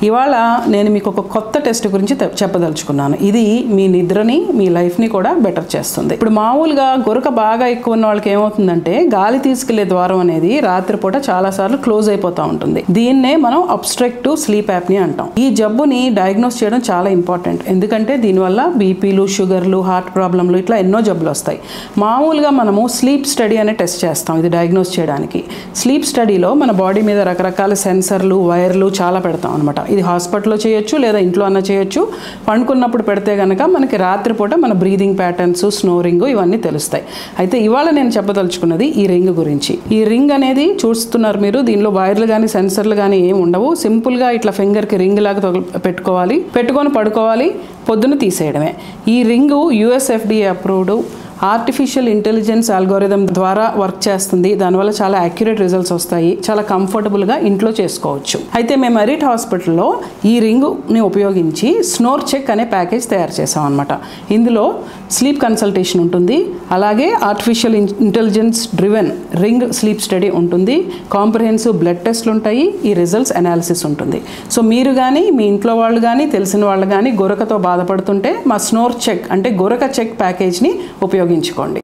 ఇవాళ నేను మీకు ఒక కొత్త టెస్ట్ గురించి చెప్పదలుచుకున్నాను. ఇది మీ నిద్రని, మీ లైఫ్ని కూడా బెటర్ చేస్తుంది. ఇప్పుడు మామూలుగా గురక బాగా ఎక్కువ ఉన్న వాళ్ళకి ఏమవుతుందంటే గాలి తీసుకెళ్లే ద్వారం అనేది రాత్రిపూట చాలాసార్లు క్లోజ్ అయిపోతూ ఉంటుంది. దీన్నే మనం అబ్స్ట్రక్టివ్ స్లీప్ యాప్ని అంటాం. ఈ జబ్బుని డయాగ్నోస్ చేయడం చాలా ఇంపార్టెంట్. ఎందుకంటే దీనివల్ల బీపీలు, షుగర్లు, హార్ట్ ప్రాబ్లంలు ఇట్లా ఎన్నో జబ్బులు వస్తాయి. మామూలుగా మనము స్లీప్ స్టడీ అనే టెస్ట్ చేస్తాం ఇది డయాగ్నోస్ చేయడానికి. స్లీప్ స్టడీలో మన బాడీ మీద రకరకాల సెన్సర్లు, వైర్లు చాలా పెడతాం అనమాట. ఇది హాస్పిటల్లో చేయొచ్చు లేదా ఇంట్లో అన్న చేయొచ్చు. పండుకున్నప్పుడు పెడితే కనుక మనకి రాత్రిపూట మన బ్రీదింగ్ ప్యాటర్న్స్, స్నోరింగ్ ఇవన్నీ తెలుస్తాయి. అయితే ఇవాళ నేను చెప్పదలుచుకున్నది ఈ రింగ్ గురించి. ఈ రింగ్ అనేది చూస్తున్నారు మీరు, దీనిలో వైర్లు కానీ సెన్సర్లు కానీ ఏమి ఉండవు. సింపుల్గా ఇట్లా ఫింగర్కి రింగ్ లాగా పెట్టుకొని పడుకోవాలి, పొద్దున తీసేయడమే. ఈ ring USFDA approved artificial intelligence algorithm ద్వారా వర్క్ చేస్తుంది. దానివల్ల చాలా యాక్యురేట్ రిజల్ట్స్ వస్తాయి. చాలా కంఫర్టబుల్గా ఇంట్లో చేసుకోవచ్చు. అయితే మేము మెరిట్ హాస్పిటల్లో ఈ రింగ్ని ఉపయోగించి స్నోర్ చెక్ అనే ప్యాకేజ్ తయారు చేసాం అనమాట. ఇందులో స్లీప్ కన్సల్టేషన్ ఉంటుంది, అలాగే artificial intelligence driven ring sleep study ఉంటుంది, కాంప్రహెన్సివ్ బ్లడ్ టెస్ట్లు ఉంటాయి, ఈ రిజల్ట్స్ అనాలిసిస్ ఉంటుంది. సో మీరు కానీ మీ ఇంట్లో వాళ్ళు కానీ తెలిసిన వాళ్ళు కానీ గురకతో బాధపడుతుంటే మా స్నోర్ చెక్ అంటే గురక చెక్ ప్యాకేజ్ని ఉపయోగించుకోండి.